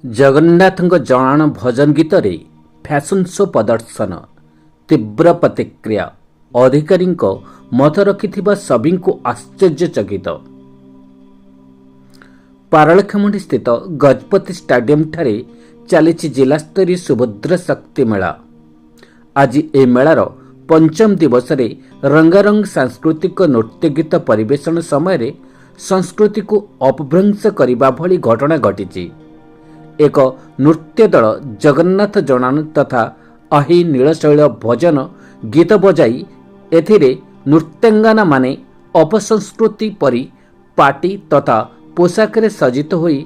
ଜଗନ୍ନାଥଙ୍କ ଜଣାଣ ଭଜନ ଗୀତରେ ଫ୍ୟାସନ୍ ଶୋ ପ୍ରଦର୍ଶନ, ତୀବ୍ର ପ୍ରତିକ୍ରିୟା, ଅଧିକାରୀଙ୍କ ମତ ରଖିଥିବା ସଭିଙ୍କୁ ଆଶ୍ଚର୍ଯ୍ୟଚକିତ। ପାରଳାଖେମୁଣ୍ଡି ସ୍ଥିତ ଗଜପତି ଷ୍ଟାଡିୟମଠାରେ ଚାଲିଛି ଜିଲ୍ଲାସ୍ତରୀୟ ସୁଭଦ୍ରା ଶକ୍ତି ମେଳା। ଆଜି ଏହି ମେଳାର ପଞ୍ଚମ ଦିବସରେ ରଙ୍ଗାରଙ୍ଗ ସାଂସ୍କୃତିକ ନୃତ୍ୟଗୀତ ପରିବେଷଣ ସମୟରେ ସଂସ୍କୃତିକୁ ଅପଭ୍ରଂଶ କରିବା ଭଳି ଘଟଣା ଘଟିଛି। ଏକ ନୃତ୍ୟ ଦଳ ଜଗନ୍ନାଥ ଜଣାଣ ତଥା ଆହି ନୀଳଶୈଳ ଭଜନ ଗୀତ ବଜାଇ ଏଥିରେ ନୃତ୍ୟାଙ୍ଗନାମାନେ ଅପସଂସ୍କୃତି ପରି ପାଟି ତଥା ପୋଷାକରେ ସଜ୍ଜିତ ହୋଇ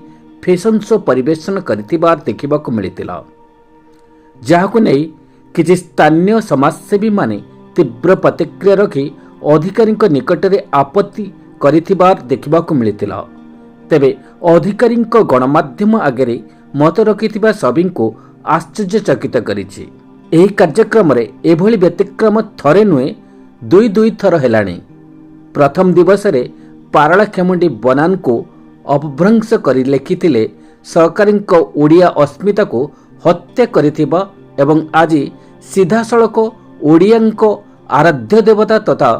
ଫ୍ୟାସନ୍ ଶୋ ପରିବେଷଣ କରିଥିବାର ଦେଖିବାକୁ ମିଳିଥିଲା, ଯାହାକୁ ନେଇ କିଛି ସ୍ଥାନୀୟ ସମାଜସେବୀମାନେ ତୀବ୍ର ପ୍ରତିକ୍ରିୟା ରଖି ଅଧିକାରୀଙ୍କ ନିକଟରେ ଆପତ୍ତି କରିଥିବାର ଦେଖିବାକୁ ମିଳିଥିଲା। ତେବେ ଅଧିକାରୀଙ୍କ ଗଣମାଧ୍ୟମ ଆଗରେ ମତ ରଖିଥିବା ସଭିଙ୍କୁ ଆଶ୍ଚର୍ଯ୍ୟଚକିତ କରିଛି। ଏହି କାର୍ଯ୍ୟକ୍ରମରେ ଏଭଳି ବ୍ୟତିକ୍ରମ ଥରେ ନୁହେଁ ଦୁଇ ଥର ହେଲାଣି। ପ୍ରଥମ ଦିବସରେ ପାରଳାଖେମୁଣ୍ଡି ବନାନକୁ ଅପଭ୍ରଂଶ କରି ଲେଖିଥିଲେ ସରକାରଙ୍କ ଓଡ଼ିଆ ଅସ୍ମିତାକୁ ହତ୍ୟା କରିଥିବା ଏବଂ ଆଜି ସିଧାସଳଖ ଓଡ଼ିଆଙ୍କ ଆରାଧ୍ୟ ଦେବତା ତଥା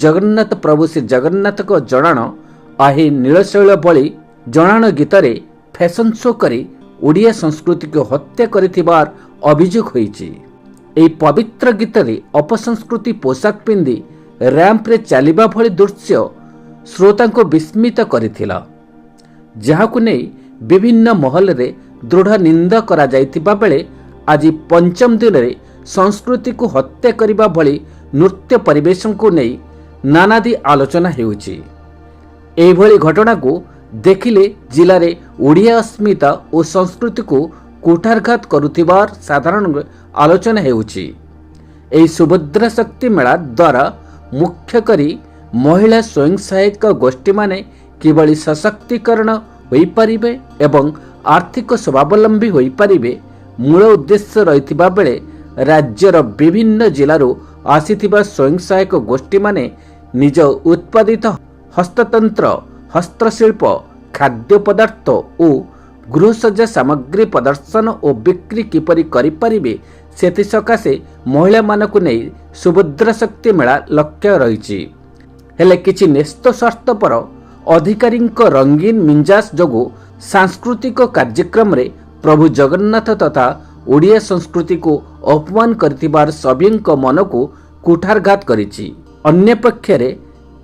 ଜଗନ୍ନାଥ ପ୍ରଭୁ ଶ୍ରୀ ଜଗନ୍ନାଥଙ୍କ ଜଣାଣ ଆହି ନୀଳଶୈଳ ଭଳି ଜଣାଣ ଗୀତରେ ଫ୍ୟାସନ୍ ଶୋ କରି ଓଡ଼ିଆ ସଂସ୍କୃତିକୁ ହତ୍ୟା କରିଥିବାର ଅଭିଯୋଗ ହୋଇଛି। ଏହି ପବିତ୍ର ଗୀତରେ ଅପସଂସ୍କୃତି ପୋଷାକ ପିନ୍ଧି ର୍ୟାମ୍ପରେ ଚାଲିବା ଭଳି ଦୃଶ୍ୟ ଶ୍ରୋତାଙ୍କୁ ବିସ୍ମିତ କରିଥିଲା, ଯାହାକୁ ନେଇ ବିଭିନ୍ନ ମହଲରେ ଦୃଢ଼ ନିନ୍ଦା କରାଯାଇଥିବା ବେଳେ ଆଜି ପଞ୍ଚମ ଦିନରେ ସଂସ୍କୃତିକୁ ହତ୍ୟା କରିବା ଭଳି ନୃତ୍ୟ ପରିବେଷଣକୁ ନେଇ ନାନାଦି ଆଲୋଚନା ହେଉଛି। ଏହିଭଳି ଘଟଣାକୁ ଦେଖିଲେ ଜିଲ୍ଲାରେ ଓଡ଼ିଆ ଅସ୍ମିତା ଓ ସଂସ୍କୃତିକୁ କୁଠାରଘାତ କରୁଥିବାର ସାଧାରଣ ଆଲୋଚନା ହେଉଛି। ଏହି ସୁଭଦ୍ରା ଶକ୍ତି ମେଳା ଦ୍ୱାରା ମୁଖ୍ୟ କରି ମହିଳା ସ୍ୱୟଂ ସହାୟକ ଗୋଷ୍ଠୀମାନେ କିଭଳି ସଶକ୍ତିକରଣ ହୋଇପାରିବେ ଏବଂ ଆର୍ଥିକ ସ୍ୱାବଲମ୍ବୀ ହୋଇପାରିବେ ମୂଳ ଉଦ୍ଦେଶ୍ୟ ରହିଥିବା ବେଳେ ରାଜ୍ୟର ବିଭିନ୍ନ ଜିଲ୍ଲାରୁ ଆସିଥିବା ସ୍ୱୟଂ ସହାୟକ ଗୋଷ୍ଠୀମାନେ ନିଜ ଉତ୍ପାଦିତ ହସ୍ତତନ୍ତ୍ର, ହସ୍ତଶିଳ୍ପ, ଖାଦ୍ୟ ପଦାର୍ଥ ଓ ଗୃହସଜ୍ଜା ସାମଗ୍ରୀ ପ୍ରଦର୍ଶନ ଓ ବିକ୍ରି କିପରି କରିପାରିବେ ସେଥିସକାଶେ ମହିଳାମାନଙ୍କୁ ନେଇ ସୁଭଦ୍ରା ଶକ୍ତି ମେଳା ଲକ୍ଷ୍ୟ ରହିଛି। ହେଲେ କିଛି ନ୍ୟସ୍ତ ସ୍ୱାର୍ଥପର ଅଧିକାରୀଙ୍କ ରଙ୍ଗୀନ ମିଞ୍ଜାସ ଯୋଗୁଁ ସାଂସ୍କୃତିକ କାର୍ଯ୍ୟକ୍ରମରେ ପ୍ରଭୁ ଜଗନ୍ନାଥ ତଥା ଓଡ଼ିଆ ସଂସ୍କୃତିକୁ ଅପମାନ କରିଥିବାର ସଭିଙ୍କ ମନକୁ କୁଠାରଘାତ କରିଛି। ଅନ୍ୟପକ୍ଷରେ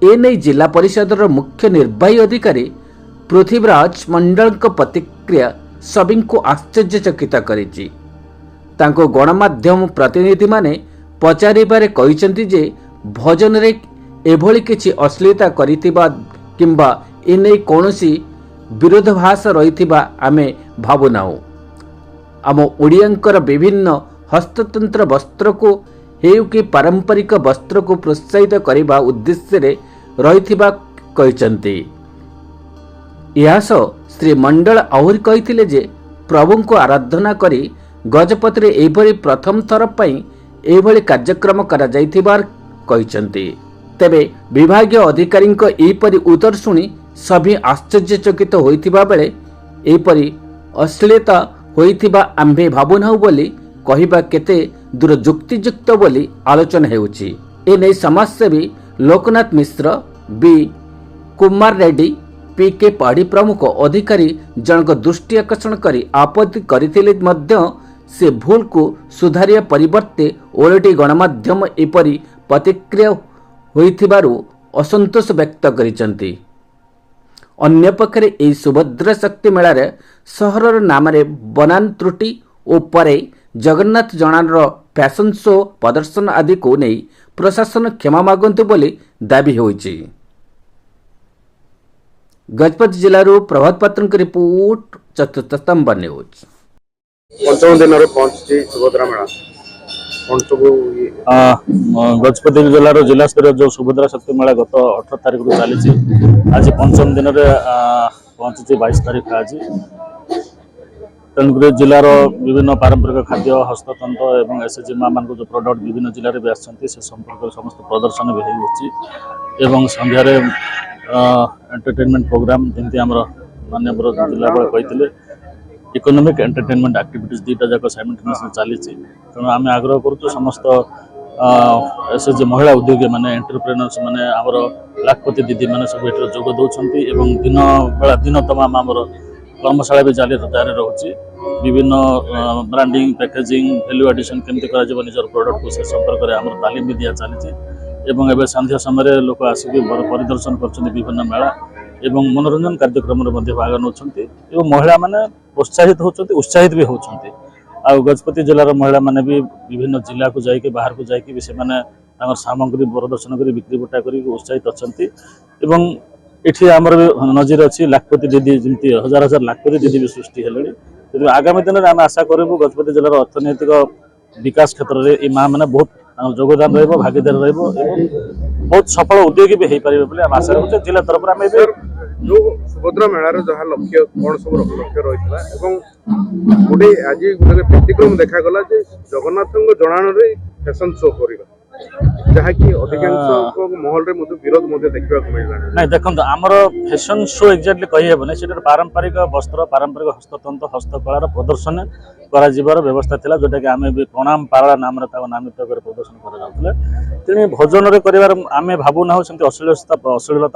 ଏନେଇ ଜିଲ୍ଲା ପରିଷଦର ମୁଖ୍ୟ ନିର୍ବାହୀ ଅଧିକାରୀ ପୃଥ୍ୱୀରାଜ ମଣ୍ଡଳଙ୍କ ପ୍ରତିକ୍ରିୟା ସଭିଙ୍କୁ ଆଶ୍ଚର୍ଯ୍ୟଚକିତ କରିଛି। ତାଙ୍କୁ ଗଣମାଧ୍ୟମ ପ୍ରତିନିଧିମାନେ ପଚାରିବାରେ କହିଛନ୍ତି ଯେ ଭଜନରେ ଏଭଳି କିଛି ଅଶ୍ଳୀଳତା କରିଥିବା କିମ୍ବା ଏନେଇ କୌଣସି ବିରୋଧାଭାସ ରହିଥିବା ଆମେ ଭାବୁନାହୁଁ। ଆମ ଓଡ଼ିଆଙ୍କର ବିଭିନ୍ନ ହସ୍ତତନ୍ତ୍ର ବସ୍ତ୍ରକୁ ହେଉ କି ପାରମ୍ପରିକ ବସ୍ତ୍ରକୁ ପ୍ରୋତ୍ସାହିତ କରିବା ଉଦ୍ଦେଶ୍ୟରେ ରହିଥିବା କହିଛନ୍ତି। ଏହା ସହ ଶ୍ରୀ ମଣ୍ଡଳ ଆହୁରି କହିଥିଲେ ଯେ ପ୍ରଭୁଙ୍କୁ ଆରାଧନା କରି ଗଜପତିରେ ଏହିଭଳି ପ୍ରଥମ ଥର ପାଇଁ ଏହିଭଳି କାର୍ଯ୍ୟକ୍ରମ କରାଯାଇଥିବାର କହିଛନ୍ତି। ତେବେ ବିଭାଗୀୟ ଅଧିକାରୀଙ୍କ ଏହିପରି ଉତ୍ତର ଶୁଣି ସଭି ଆଶ୍ଚର୍ଯ୍ୟଚକିତ ହୋଇଥିବା ବେଳେ ଏହିପରି ଅଶ୍ଳୀଳତା ହୋଇଥିବା ଆମ୍ଭେ ଭାବୁନାହୁଁ ବୋଲି କହିବା କେତେ ଦୂର ଯୁକ୍ତିଯୁକ୍ତ ବୋଲି ଆଲୋଚନା ହେଉଛି। ଏନେଇ ସମାଜସେବୀ ଲୋକନାଥ ମିଶ୍ର, ବି କୁମାର ରେଡ୍ଡି, ପି.କେ. ପାଢ଼ୀ ପ୍ରମୁଖ ଅଧିକାରୀ ଜଣଙ୍କ ଦୃଷ୍ଟି ଆକର୍ଷଣ କରି ଆପତ୍ତି କରିଥିଲେ ମଧ୍ୟ ସେ ଭୁଲକୁ ସୁଧାରିବା ପରିବର୍ତ୍ତେ ଓଲଟି ଗଣମାଧ୍ୟମ ଏପରି ପ୍ରତିକ୍ରିୟା ହୋଇଥିବାରୁ ଅସନ୍ତୋଷ ବ୍ୟକ୍ତ କରିଛନ୍ତି। ଅନ୍ୟପକ୍ଷରେ ଏହି ସୁଭଦ୍ରା ଶକ୍ତି ମେଳାରେ ସହରର ନାମରେ ବନାନ ତ୍ରୁଟି ଓ ପରେ ଜଗନ୍ନାଥ ଜଣାଣର ଫ୍ୟାସନ୍ ଶୋ ପ୍ରଦର୍ଶନ ଆଦିକୁ ନେଇ ପ୍ରଶାସନ କ୍ଷମା ମାଗନ୍ତୁ ବୋଲି ଦାବି ହୋଇଛି। ଗଜପତି ଜିଲ୍ଲାରୁ ପ୍ରଭାତ ପାତ୍ରଙ୍କ ରିପୋର୍ଟ, ଚତୁର୍ଥ ସ୍ତମ୍ଭ ନ୍ୟୁଜ୍। ପଞ୍ଚମ ଦିନରେ ପହଞ୍ଚିଛି ସୁଭଦ୍ରା ମେଳା। ଗଜପତି ଜିଲ୍ଲାର ଜିଲ୍ଲାସ୍ତରୀୟ ଯେଉଁ ସୁଭଦ୍ରା ଶକ୍ତି ମେଳା ଗତ 18 ତାରିଖରୁ ଚାଲିଛି, ଆଜି ପଞ୍ଚମ ଦିନରେ ପହଞ୍ଚିଛି 22 ତାରିଖ ଆଜି। ତେଣୁକରି ଜିଲ୍ଲାର ବିଭିନ୍ନ ପାରମ୍ପରିକ ଖାଦ୍ୟ, ହସ୍ତତନ୍ତ ଏବଂ ଏସ୍ଏଚ୍ଜି ମା'ମାନଙ୍କ ଯେଉଁ ପ୍ରଡକ୍ଟ ବିଭିନ୍ନ ଜିଲ୍ଲାରେ ବି ଆସିଛନ୍ତି ସେ ସମ୍ପର୍କରେ ସମସ୍ତ ପ୍ରଦର୍ଶନ ବି ହେଉଛି ଏବଂ ସନ୍ଧ୍ୟାରେ ଏଣ୍ଟରଟେନମେଣ୍ଟ ପ୍ରୋଗ୍ରାମ ଯେମିତି ଆମର ମାନ୍ୟବର ଜିଲ୍ଲାପାଳ କହିଥିଲେ इकोनॉमिक एंटरटेनमेंट एक्टिविटीज दुईटा जाक साइमल्टेनियसली चली तेणु आम आग्रह करुँ समस्त एसएचजी महिला उद्योगी मैंने एंटरप्रेन्योर्स मैंने आमर लाखपति दीदी मैंने सब ये जोग दौरान दिन बेला दिन तमाम आमर कर्मशाला भी जारी रोचे विभिन्न ब्रांडिंग पैकेजिंग वैल्यू एडिशन केमती कर प्रोडक्ट को से संपर्क में आम तालीम भी दिया चली एवं एवं संध्या समय लोक आसिक परिदर्शन कर विभिन्न मेला एवं मनोरंजन कार्यक्रम भाग नौ महिला मैंने प्रोत्साहित होती उत्साहित भी होती आ गजपति जिलार महिला मैंने भी विभिन्न जिला को जाकि बाहर को जाकि से सामग्री प्रदर्शन कर बिक्री बटा कर उत्साहित अच्छा ये आमर भी नजर अच्छी लाखपति दीदी जमी हजार हजार लाखपति दीदी भी सृष्टि है आगामी दिन में आम आशा करूँ गजपति जिलार अर्थनैतिक विकास क्षेत्र में ये माँ मैंने बहुत योगदान भागीदार बहुत सफल उद्योगी भी हो पारे आम आशा करें जिला तरफ आम जो सुभद्रा मेलार जहाँ लक्ष्य कौन सब लक्ष्य रही गोटे आज गोटे व्यतिक्रम देखागला जगन्नाथ जनाण फैशन शो करवा जहाँकि अधिकांश महल में विरोध देखा मिलला नहीं देखो आमर फैशन शो एक्जाक्टली कहीहबन से पारंपरिक वस्त्र पारंपरिक हस्ततंत्र हस्तकलार प्रदर्शन कर व्यवस्था था जोटा कि आम भी प्रणाम पारा नाम नामित कर प्रदर्शन कर तेणु भोजन आम भावुना सेमती अश्लीलता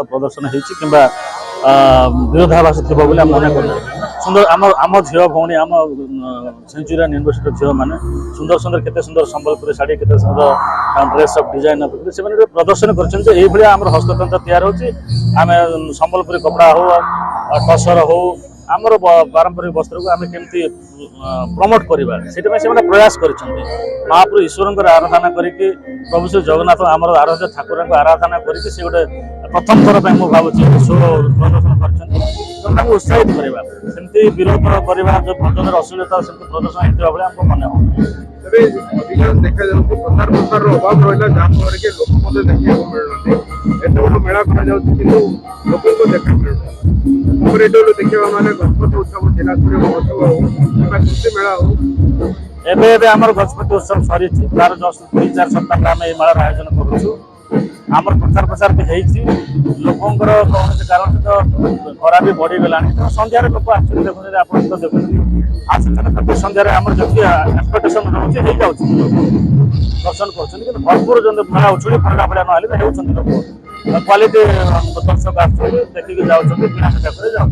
प्रदर्शन होती विरोधाभास थी बोली मन कर सुंदर आम झील भौणी आम सेंचुरियन यूनिवर्सिटी झील मैंने सुंदर सुंदर केते सुंदर संबलपुरी शाढ़ी केते सुंदर ड्रेस अफ डिजाइन से प्रदर्शन कर हस्ततंत्र तैयार होम संबलपुरी कपड़ा हो टसर हो आमर पारंपरिक वस्त्र को आम केमती प्रमोट करवा से प्रयास कर महाप्रभु ईश्वर आराधना करके प्रभु श्री जगन्नाथ आम आराध्य ठाकुर को आराधना करके से गोटे प्रथम थर पर भावी शो प्रदर्शन कर उत्साहित करवा सेमती विरोध करवा जो भजन अश्लीलता से प्रदर्शन होता भाई आमको मन हो अधिकांश देखा प्रचार प्रसार अभाव रहा जहाँफल कि लोक देखा मिलना एत बड़ मेला लोक देखा मिलूना देखा माने गणपति उत्सव जिला स्तरीय महोत्सव हो कृषि मेला हो एवं आमर गजपति उत्सव सरी तार जस्ट 2-4 सप्ताह आम ये मेलार आयोजन करूँ आमर प्रचार प्रसार भी होकर कौन से कारण तो खरा भी बढ़ीगला सन्धार लोक आसते देखते आप देखते सन्धार आम जो एक्सपेक्टेशन रोचे दर्शन कर भरपूर जो मेला उछुड़ी फरका भाया ना लोक क्वालिटी दर्शक आस देखिए जाऊँ किना जाऊँ।